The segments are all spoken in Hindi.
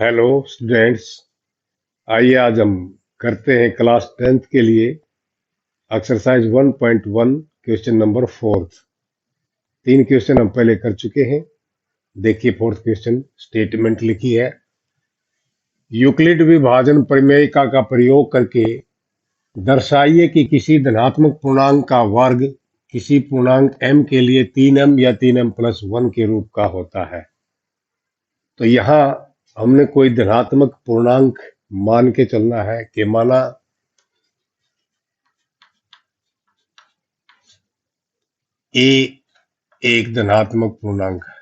Hello students. आइए आज हम करते हैं क्लास 10th के लिए exercise 1.1 question number fourth. 3 question हम पहले कर चुके हैं। देखिए फोर्थ क्वेश्चन स्टेटमेंट लिखी है। यूक्लिड विभाजन प्रमेयिका का प्रयोग करके दर्शाइए कि किसी धनात्मक पूर्णांक का वर्ग किसी पूर्णांक m के लिए 3m या 3m+1 के रूप का होता है। तो यहाँ हमने कोई धनात्मक पूर्णांक मान के चलना है कि माना ए एक धनात्मक पूर्णांक है।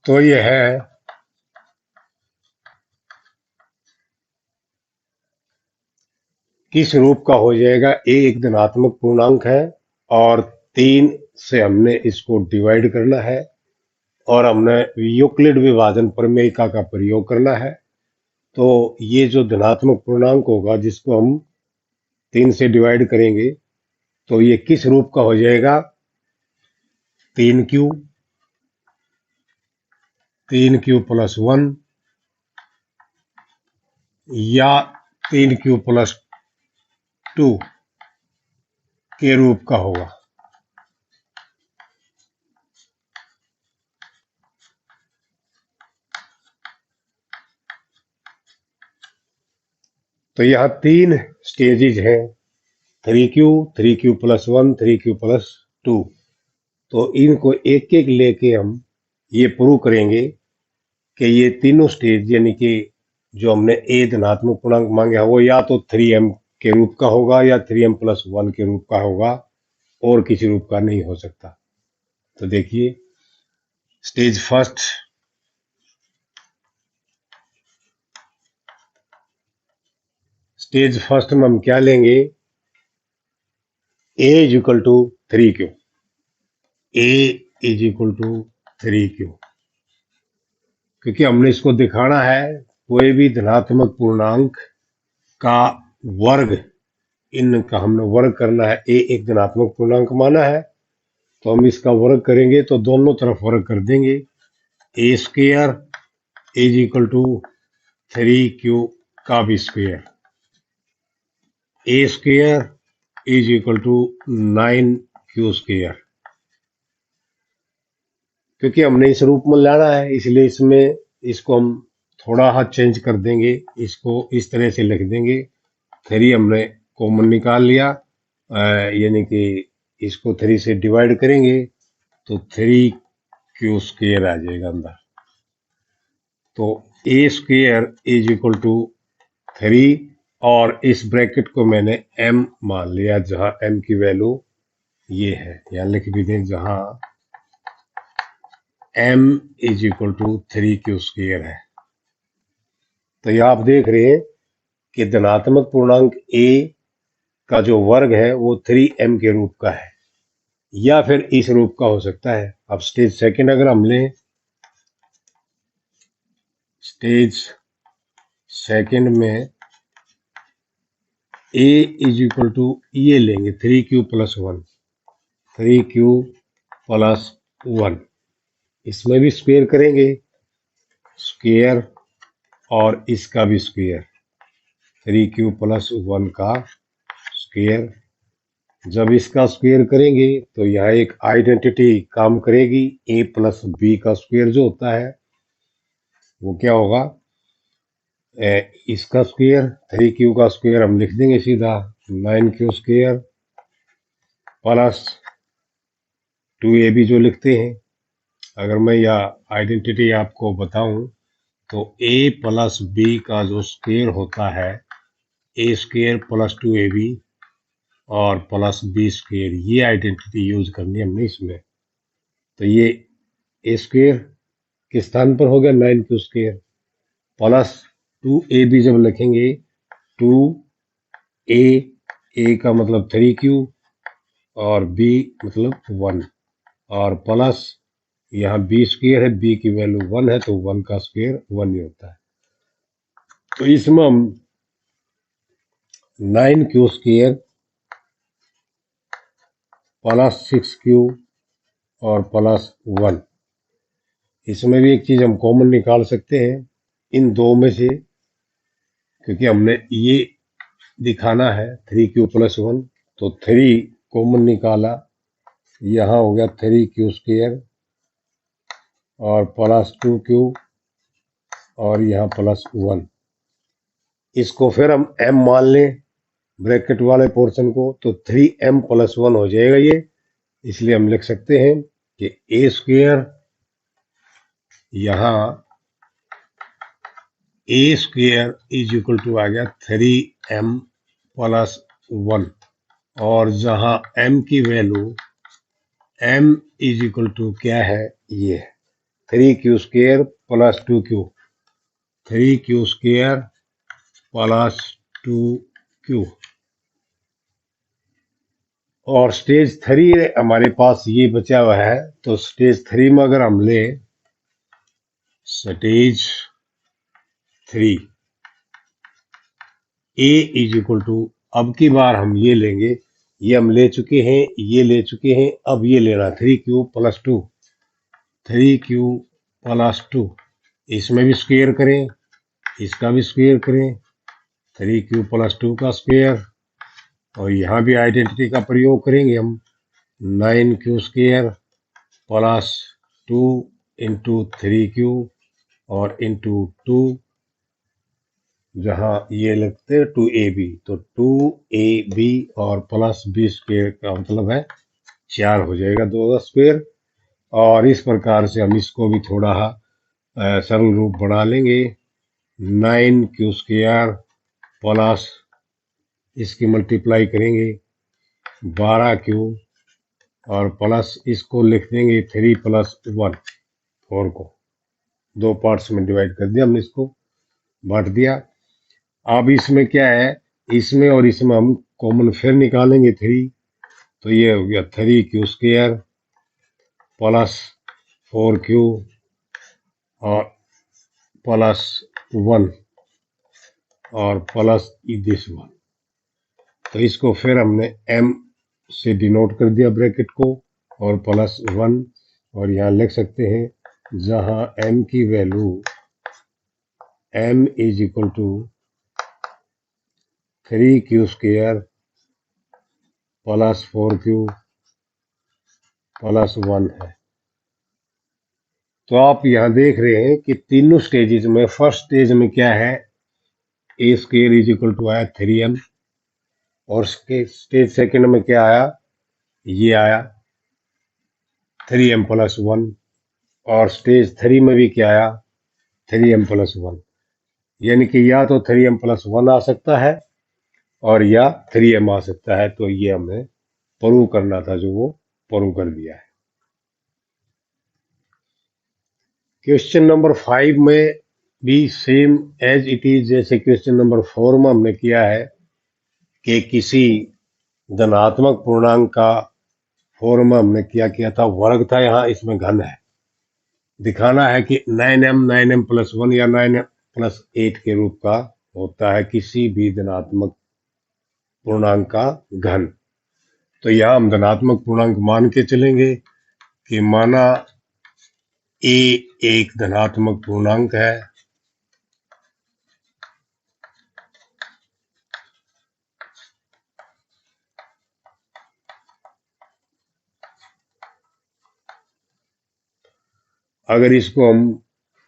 तो यह है किस रूप का हो जाएगा। ए एक धनात्मक पूर्णांक है और 3 से हमने इसको डिवाइड करना है और हमने यूक्लिड विभाजन प्रमेयिका का प्रयोग करना है। तो ये जो धनात्मक पूर्णांक होगा जिसको हम 3 से डिवाइड करेंगे तो ये किस रूप का हो जाएगा। 3q 3q+1 या 3q+2 के रूप का होगा। तो यहाँ 3 स्टेजेज हैं, 3q 3q+1 3q+2। तो इनको एक एक लेके हम ये प्रूव करेंगे कि ये तीनों स्टेज यानी कि जो हमने ए धनात्मक पूर्णांक मांगा है वो या तो 3m के रूप का होगा या 3m+1 के रूप का होगा और किसी रूप का नहीं हो सकता। तो देखिए स्टेज फर्स्ट। स्टेज फर्स्ट में हम क्या लेंगे, a is equal to 3q। a is equal to 3q क्योंकि हमने इसको दिखाना है कोई भी धनात्मक पूर्णांक का वर्ग, इनका हमने वर्ग करना है। ए एक धनात्मक पूर्णांक माना है तो हम इसका वर्ग करेंगे तो दोनों तरफ वर्ग कर देंगे। A square is equal to 3q का भी square, A square is equal to 9q square. क्योंकि हमने इस रूप में लाना है इसलिए इसमें इसको हम थोड़ा सा चेंज कर देंगे, इसको इस तरह से लिख देंगे। 3 हमने कॉमन निकाल लिया, यानी कि इसको 3 से डिवाइड करेंगे तो 3q स्क्वेयर आ जाएगा अंदर। तो ए स्क्वेयर इज इक्वल टू 3 और इस ब्रैकेट को मैंने m मान लिया जहां m की वैल्यू ये है। यहां लिख भी दें जहां m is equal to 3q square है। तो यह आप देख रहे हैं कि धनात्मक पूर्णांक a का जो वर्ग है वो 3m के रूप का है या फिर इस रूप का हो सकता है। अब स्टेज सेकंड अगर हम लें, स्टेज सेकंड में a इज इक्वल टू ये लेंगे 3q+1, 3q+1। इसमें भी स्क्वेयर करेंगे, स्क्वेयर और इसका भी स्क्वेयर, 3q+1 का स्क्वेयर। जब इसका स्क्वेयर करेंगे तो यह एक आइडेंटिटी काम करेगी। a+b का स्क्वेयर जो होता है वो क्या होगा, इसका स्क्वेयर 3q का स्क्वेयर हम लिख देंगे सीधा 9q स्क्वेयर प्लस 2ab जो लिखते हैं। अगर मैं यह आइडेंटिटी आपको बताऊं तो a+b का जो स्क्वेयर होता है a स्क्वेयर प्लस 2ab और प्लस b स्क्वेयर, ये आइडेंटिटी यूज करनी है हमने इसमें। तो ये ए स्क्वेयर के स्थान पर हो गया 9q स्क्वेयर प्लस 2ab जब लिखेंगे 2a, a का मतलब 3q और b मतलब 1 और प्लस यहाँ b स्क्वेयर है, b की वैल्यू 1 है तो 1 का स्क्वेयर 1 ही होता है। तो इसमें हम 9q² प्लस 6q और प्लस 1, इसमें भी एक चीज हम कॉमन निकाल सकते हैं इन दो में से, क्योंकि हमने ये दिखाना है 3q+1, तो 3 कॉमन निकाला, यहाँ हो गया 3q² और प्लस 2q और यहाँ प्लस 1। इसको फिर हम m मान लें ब्रैकेट वाले पोर्शन को, तो 3m+1 हो जाएगा ये। इसलिए हम लिख सकते हैं कि a², यहाँ a² इज इक्वल टू आ गया 3m+1, और जहां m की value m is equal to क्या है, ये 3q² plus 2q, 3q² plus 2q, और स्टेज 3 हमारे पास ये बचा हुआ है। तो स्टेज 3 में अगर हम ले stage 3 a is equal to, अब की बार हम ये लेंगे, ये हम ले चुके हैं, ये ले चुके हैं, अब ये लेना 3q+2, 3q+2, इसमें भी स्क्वायर करें, इसका भी स्क्वायर करें, 3q+2 का स्क्वायर, और यहाँ भी आइडेंटिटी का प्रयोग करेंगे हम, 9q² प्लस 2 इंटू 3q और इंटू 2, जहाँ ये लगते हैं 2ab, तो 2ab और प्लस b² का मतलब है 4 हो जाएगा, 2 का स्क्वायर। और इस प्रकार से हम इसको भी थोड़ा सरल रूप बना लेंगे, 9q² प्लस इसकी मल्टीप्लाई करेंगे 12q और प्लस इसको लिख देंगे 3+1, 4 को 2 पार्ट्स में डिवाइड कर दिया हमने, इसको बांट दिया। अब इसमें क्या है, इसमें और इसमें हम कॉमन फिर निकालेंगे 3, तो ये हो गया 3q² प्लस 4q और प्लस 1 और प्लस दिस 1। तो इसको फिर हमने m से डिनोट कर दिया ब्रैकेट को, और प्लस 1, और यहाँ लिख सकते हैं जहां m की value m is equal to 3q² plus 4q plus 1 है। तो आप यहाँ देख रहे हैं कि तीनों स्टेजेस में, फर्स्ट स्टेज में क्या है, a² इज इक्वल टू आया 3m, और स्टेज सेकंड में क्या आया, ये आया 3m+1, और स्टेज 3 में भी क्या आया 3m+1, यानी कि या तो 3m+1 आ सकता है और या 3m आ सकता है। तो ये हमें प्रूव करना था, जो वो प्रूव कर दिया है। क्वेश्चन नंबर 5 में भी सेम एज इट इज जैसे क्वेश्चन नंबर 4 में हमने किया है, कि किसी धनात्मक पूर्णांक का फॉर्म में हमने क्या किया था, वर्ग था, यहाँ इसमें घन है। दिखाना है कि 9m 9m+1 या 9m+8 के रूप का होता है किसी भी धनात्मक पूर्णांक का घन। तो यहाँ हम धनात्मक पूर्णांक मान के चलेंगे कि माना a एक धनात्मक पूर्णांक है, अगर इसको हम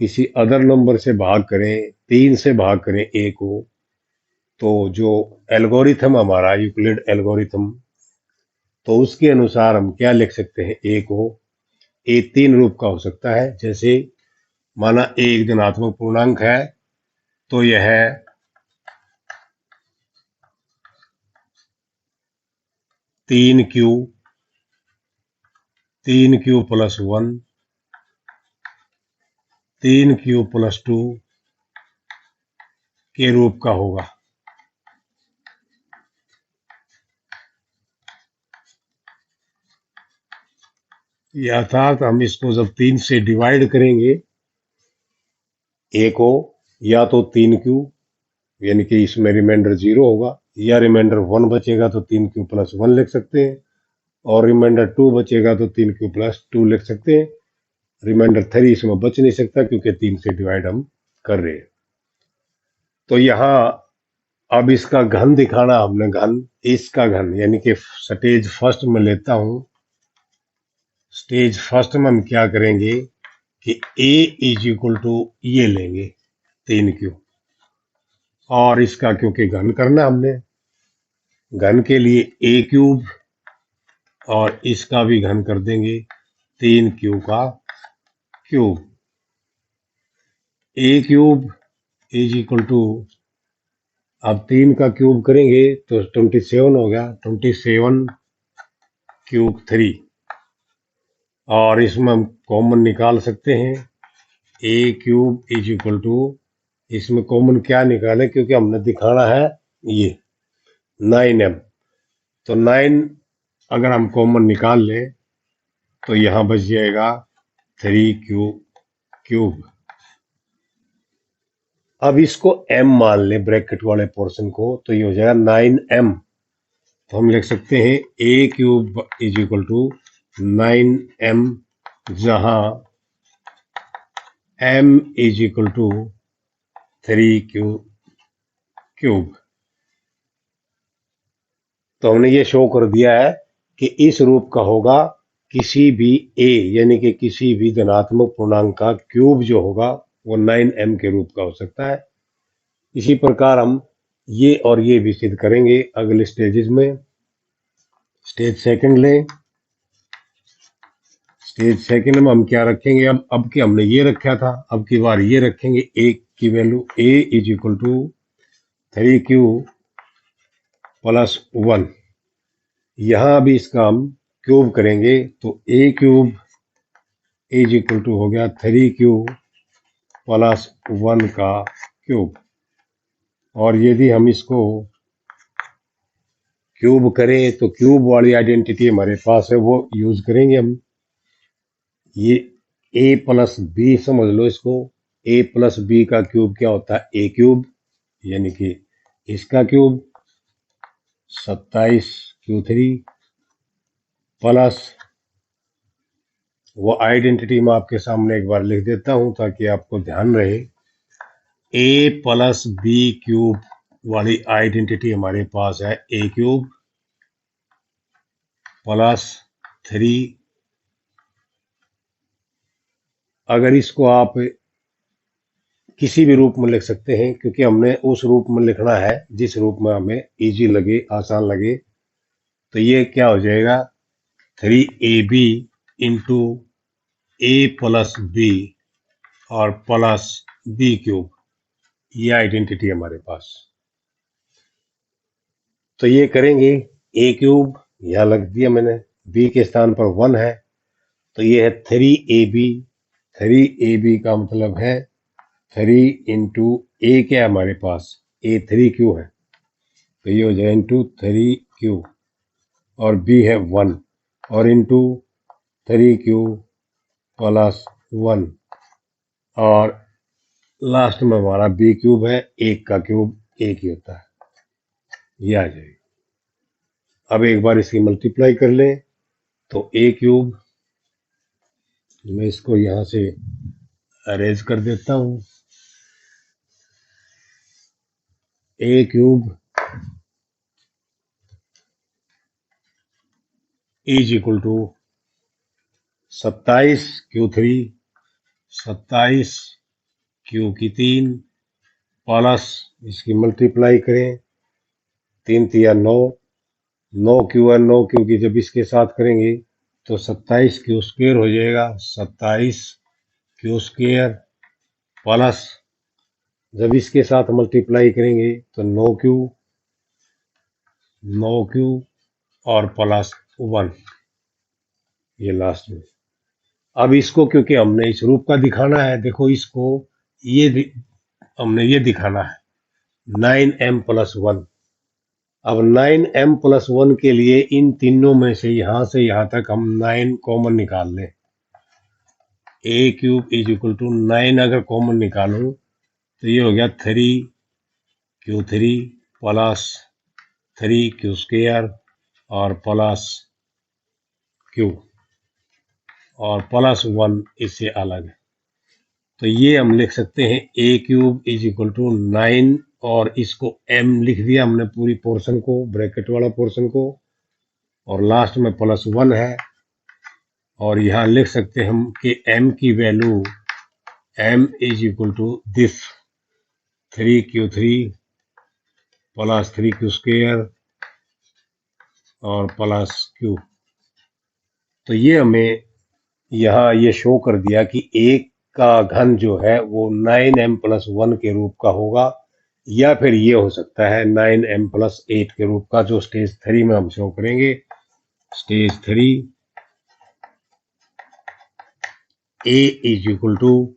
किसी अदर नंबर से भाग करें, 3 से भाग करें a को, तो जो एल्गोरिथम हमारा यूक्लिड एल्गोरिथम, तो उसके अनुसार हम क्या लिख सकते हैं, a को, a 3 रूप का हो सकता है। जैसे माना a एक धनात्मक पूर्णांक है, तो यह 3q, 3q+1, 3q+2 के रूप का होगा। अर्थात हम इसको जब 3 से डिवाइड करेंगे a को, या तो 3q यानी कि इसमें रिमाइंडर 0 होगा, या रिमाइंडर 1 बचेगा तो 3q+1 लिख सकते हैं, और रिमाइंडर 2 बचेगा तो 3q+2 लिख सकते हैं। रिमाइंडर 3 इसमें बच नहीं सकता क्योंकि 3 से डिवाइड हम कर रहे हैं। तो यहाँ अब इसका घन दिखाना हमने, घन, इसका घन, यानी कि स्टेज फर्स्ट में लेता हूं। स्टेज फर्स्ट में हम क्या करेंगे कि a इज इक्वल टू ये लेंगे 3q, और इसका क्योंकि घन करना हमने, घन के लिए a³ और इसका भी घन कर देंगे 3q का cube. a³ is equal to, अब 3 का क्यूब करेंगे तो 27 हो गया, 27^3, और इसमें हम कॉमन निकाल सकते हैं। a³ इज इक्वल टू, इसमें कॉमन क्या निकालें क्योंकि हमने दिखाना है ये 9m, तो 9 अगर हम कॉमन निकाल लें तो यहां बच जाएगा 3q³। अब इसको m मान लें ब्रैकेट वाले पोर्शन को, तो ये हो जाएगा 9m। तो हम लिख सकते हैं a³ is equal to 9m, जहां m is equal to 3q³। तो हमने ये शो कर दिया है कि इस रूप का होगा किसी भी a, यानी कि किसी भी धनात्मक पूर्णांक का क्यूब जो होगा वो 9m के रूप का हो सकता है। इसी प्रकार हम ये और ये भी सिद्ध करेंगे अगले स्टेजेस में। स्टेज सेकंड लें। स्टेज सेकंड में हम क्या रखेंगे, अब कि हमने ये रखा था, अब की बार ये रखेंगे, a की value a is equal to 3q+1। यहां भी इसका हम क्यूब करेंगे तो a³ इज इक्वल टू हो गया 3q+1 का क्यूब। और यदि हम इसको क्यूब करें तो क्यूब वाली आइडेंटिटी हमारे पास है, वो यूज करेंगे हम। ये a+b समझ लो इसको, a+b का क्यूब क्या होता है, a³, यानी कि इसका क्यूब 27q³ प्लस, वो आइडेंटिटी मैं आपके सामने एक बार लिख देता हूं ताकि आपको ध्यान रहे। a+b³ वाली आइडेंटिटी हमारे पास है a³ प्लस 3। अगर इसको आप किसी भी रूप में लिख सकते हैं क्योंकि हमने उस रूप में लिखना है जिस रूप में हमें इजी लगे, आसान लगे। तो ये क्या हो जाएगा 3ab इंटू a+b और प्लस b³। ये आइडेंटिटी हमारे पास। तो ये करेंगे, a³ यहां लग दिया मैंने, b के स्थान पर 1 है, तो ये है 3ab। 3ab का मतलब है 3 इंटू a, क्या है हमारे पास a 3q है, तो ये हो जाए इंटू 3q, और b है 1, और इंटू 3q+1, और लास्ट में हमारा b³ है, 1 का क्यूब 1 ही होता है, ये आ जाएगी। अब एक बार इसकी मल्टीप्लाई कर लें तो a³, मैं इसको यहां से अरेंज कर देता हूं, a³ is equal to 27q³ 27q³ plus इसकी मल्टीप्लाई करें, 3 तिया 9, 9q है, 9q की जब इसके साथ करेंगे तो 27q² हो जाएगा, 27q² प्लस जब इसके साथ मल्टीप्लाई करेंगे तो 9q और प्लस 1, ये लास्ट में। अब इसको क्योंकि हमने इस रूप का दिखाना है, देखो इसको हमने ये दिखाना है 9m+1। अब 9m+1 के लिए इन तीनों में से यहां तक हम 9 कॉमन निकाल लें। a³ इज इक्वल टू 9 अगर कॉमन निकालूं तो ये हो गया Q3 प्लस 3Q² और प्लस Q और प्लस 1 इससे अलग है। तो ये हम लिख सकते हैं A³ इज इक्वल टू 9 और इसको M लिख दिया हमने पूरी पोर्शन को, ब्रैकेट वाला पोर्शन को, और लास्ट में प्लस 1 है। और यहाँ लिख सकते हैं हम कि M की value M is equal to this 3Q3 plus 3Q² और प्लस Q। तो ये हमें यहाँ ये शो कर दिया कि एक का घन जो है वो 9m प्लस 1 के रूप का होगा, या फिर ये हो सकता है 9m प्लस 8 के रूप का, जो स्टेज 3 में हम शो करेंगे। Stage 3 A is equal to,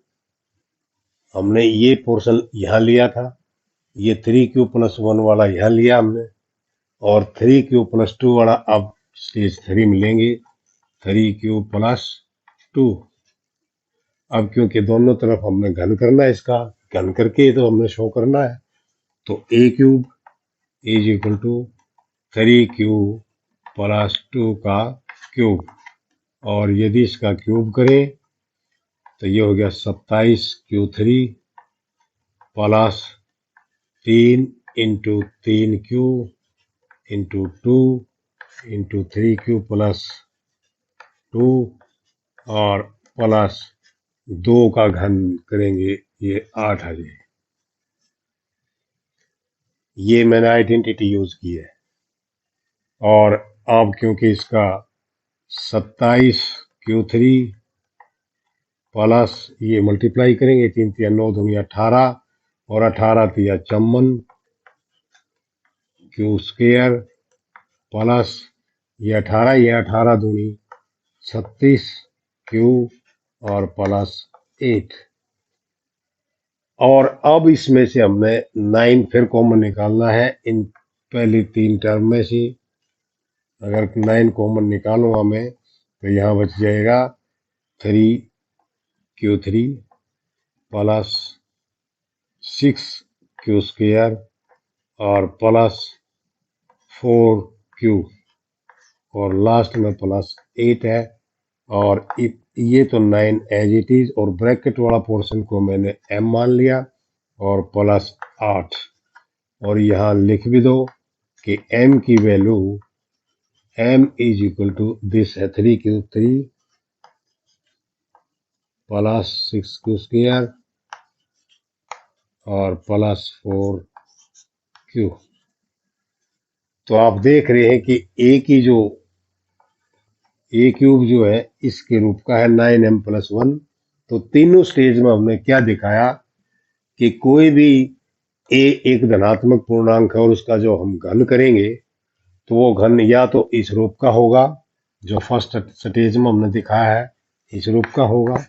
हमने ये पोर्शन यहाँ लिया था, ये 3Q प्लस 1 वाला यहाँ लिया हमने, और 3Q प्लस 2 वाला अब स्टेज 3 में लेंगे, 3Q प्लस 2। अब क्योंकि दोनों तरफ हमने घन करना है, इसका घन करके तो हमने शो करना है, तो A³ is equal to 3Q plus 2 का क्यूब, और यदि इसका क्यूब करें तो ये हो गया 27Q3 plus 3 into 3Q into 2 into 3Q plus 2 और प्लस 2 का घन करेंगे, ये 8 आ जाए। ये मैंने आइडेंटिटी यूज की है। और अब क्योंकि इसका 27Q3 प्लस ये मल्टीप्लाई करेंगे, 3 तिया 9 दूनी 18 और 18 तिया 54 Q² प्लस ये 18 दूनी 36 Q और प्लस 8। और अब इसमें से हमने 9 फिर कॉमन निकालना है इन पहली 3 टर्म में से। अगर 9 कॉमन निकालूंगा मैं तो यहाँ बच जाएगा 3Q3 प्लस 6Q² और प्लस 4Q और लास्ट में प्लस 8 है। और ये तो 9 एज इट इज, और ब्रैकेट वाला पोर्शन को मैंने M मान लिया, और प्लस 8। और यहाँ लिख भी दो कि M की value M is equal to this है 3Q3 प्लस 6Q² और प्लस 4Q। तो आप देख रहे हैं कि A³ जो है इसके रूप का है 9m प्लस 1। तो तीनों स्टेज में हमने क्या दिखाया कि कोई भी A एक धनात्मक पूर्णांक है और उसका जो हम घन करेंगे तो वो घन या तो इस रूप का होगा, जो फर्स्ट स्टेज में हमने दिखाया है इस रूप का होगा,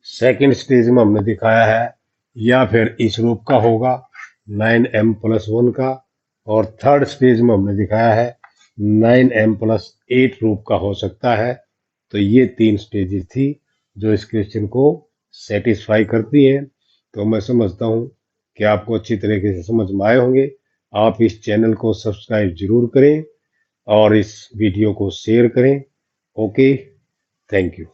सेकंड स्टेज में हमने दिखाया है, या फिर इस रूप का होगा 9m प्लस 1 का, और थर्ड स्टेज में हमने दिखाया है 9m प्लस 8 रूप का हो सकता है। तो ये 3 स्टेजेस थी जो इस क्वेश्चन को सेटिस्फाई करती हैं। तो मैं समझता हूँ कि आपको अच्छी तरीके से समझ में आए होंगे। आप इस चैनल को सब्सक्राइब जरूर करें और इस वीडियो को शेयर करें। Okay, thank you.